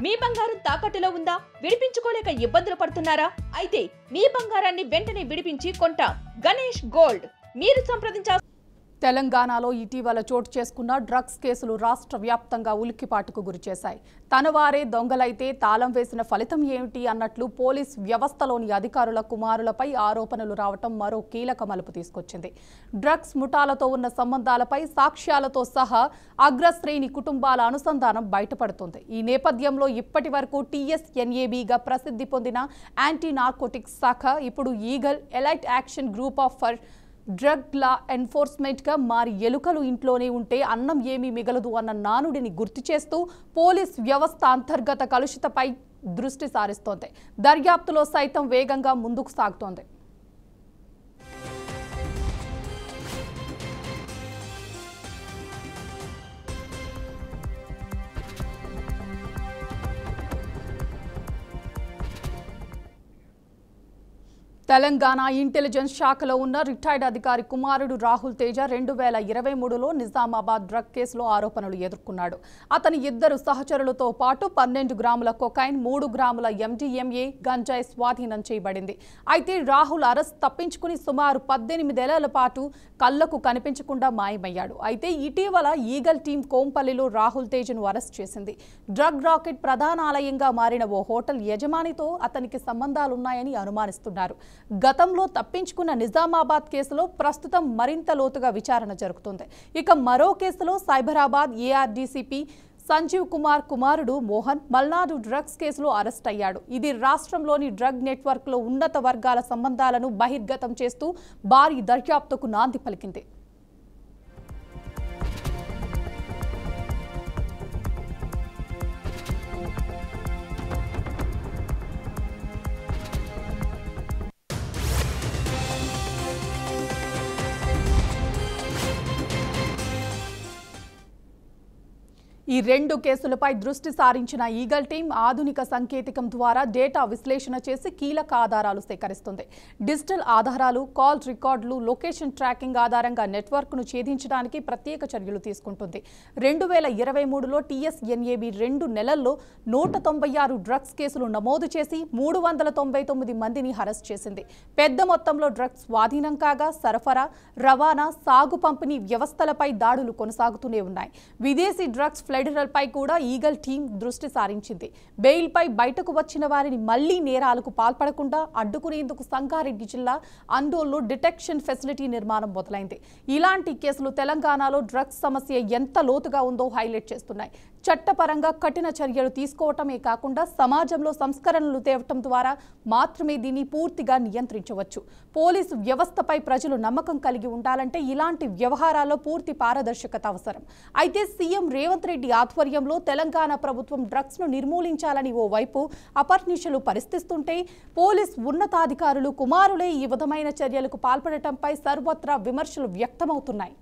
మీ బంగారం తాకట్టులో ఉందా? విడిపించుకోలేక ఇబ్బందులు పడుతున్నారా? అయితే మీ బంగారాన్ని వెంటనే విడిపించి కొంటాం. గణేష్ గోల్డ్. మీరు సంప్రదించాల్సిన తెలంగాణలో ఇటీవల చోటు చేసుకున్న డ్రగ్స్ కేసులు రాష్ట్ర వ్యాప్తంగా ఉలిక్కిపాటుకు గురిచేశాయి. తనవారే దొంగలైతే తాళం వేసిన ఫలితం ఏమిటి అన్నట్లు పోలీస్ వ్యవస్థలోని అధికారుల కుమారులపై ఆరోపణలు రావటం మరో కీలక మలుపు తీసుకొచ్చింది. డ్రగ్స్ ముఠాలతో ఉన్న సంబంధాలపై సాక్ష్యాలతో సహా అగ్రశ్రేణి కుటుంబాల అనుసంధానం బయటపడుతుంది. ఈ నేపథ్యంలో ఇప్పటి వరకు TSNABగా ప్రసిద్ధి పొందిన యాంటీ నార్కోటిక్స్ శాఖ ఇప్పుడు Eagle elite action group of for drug law ఎన్ఫోర్స్మెంట్గా మారి ఎలుకలు ఇంట్లోనే ఉంటే అన్నం ఏమీ మిగలదు అన్న నానుడిని గుర్తు చేస్తూ పోలీస్ వ్యవస్థ అంతర్గత కలుషితపై దృష్టి సారిస్తోంది. దర్యాప్తులో సైతం వేగంగా ముందుకు సాగుతోంది. తెలంగాణ ఇంటెలిజెన్స్ శాఖలో ఉన్న రిటైర్డ్ అధికారి కుమారుడు రాహుల్ తేజ 2023లో నిజామాబాద్ డ్రగ్ కేసులో ఆరోపణలు ఎదుర్కొన్నాడు. అతని ఇద్దరు సహచరులతో పాటు 12 గ్రాముల కొకైన్, 3 గ్రాముల MDMA గంజాయి స్వాధీనం చేయబడింది. అయితే రాహుల్ అరెస్ట్ తప్పించుకుని సుమారు 18 ఏళ్ల పాటు కళ్లకు కనిపించకుండా మాయమయ్యాడు. అయితే ఇటీవల ఈగల్ టీం కోంపల్లిలో రాహుల్ తేజను అరెస్ట్ చేసింది. డ్రగ్ రాకెట్ ప్రధానాలయంగా మారిన ఓ హోటల్ యజమానితో అతనికి సంబంధాలున్నాయని అనుమానిస్తున్నారు. గతంలో తప్పించుకున్న నిజామాబాద్ కేసులో ప్రస్తుతం మరింత లోతుగా విచారణ జరుగుతుంది. ఇక మరో కేసులో సైబరాబాద్ ARDCP సంజీవ్ కుమార్ కుమారుడు మోహన్ మల్నాడు డ్రగ్స్ కేసులో అరెస్ట్ అయ్యాడు. ఇది రాష్ట్రంలోని డ్రగ్ నెట్వర్క్లో ఉన్నత వర్గాల సంబంధాలను బహిర్గతం చేస్తూ భారీ దర్యాప్తుకు నాంది పలికింది. ఈ రెండు కేసులపై దృష్టి సారించిన ఈగల్ టీం ఆధునిక సాంకేతికం ద్వారా డేటా విశ్లేషణ చేసి కీలక ఆధారాలు సేకరిస్తుంది. డిజిటల్ ఆధారాలు, కాల్ రికార్డులు, లొకేషన్ ట్రాకింగ్ ఆధారంగా నెట్వర్క్ను ఛేదించడానికి ప్రత్యేక చర్యలు తీసుకుంటుంది. 2023లో TSNAB 2 నెలల్లో 196 డ్రగ్స్ కేసులు నమోదు చేసి 399 మందిని అరెస్ట్ చేసింది. పెద్ద మొత్తంలో డ్రగ్స్ స్వాధీనం కాగా సరఫరా, రవాణా, సాగు, పంపిణీ వ్యవస్థలపై దాడులు కొనసాగుతూనే ఉన్నాయి. విదేశీ డ్రగ్స్ ఫెడరల్పై కూడా ఈగల్ టీం దృష్టి సారించింది. బెయిల్పై బయటకు వచ్చిన వారిని మళ్లీ నేరాలకు పాల్పడకుండా అడ్డుకునేందుకు సంగారెడ్డి జిల్లా అందోల్లో డిటెక్షన్ ఫెసిలిటీ నిర్మాణం మొదలైంది. ఇలాంటి కేసులు తెలంగాణలో డ్రగ్స్ సమస్య ఎంత లోతుగా ఉందో హైలైట్ చేస్తున్నాయి. చట్టపరంగా కఠిన చర్యలు తీసుకోవటమే కాకుండా సమాజంలో సంస్కరణలు తేవటం ద్వారా మాత్రమే దీన్ని పూర్తిగా నియంత్రించవచ్చు. పోలీసు వ్యవస్థపై ప్రజలు నమ్మకం కలిగి ఉండాలంటే ఇలాంటి వ్యవహారాల్లో పూర్తి పారదర్శకత అవసరం. అయితే సీఎం రేవంత్ రెడ్డి ఆధ్వర్యంలో తెలంగాణ ప్రభుత్వం డ్రగ్స్ ను నిర్మూలించాలని ఓవైపు అపర్నిశలు పరిస్థిస్తుంటే పోలీస్ ఉన్నతాధికారులు కుమారులే ఈ విధమైన చర్యలకు పాల్పడటంపై సర్వత్రా విమర్శలు వ్యక్తమవుతున్నాయి.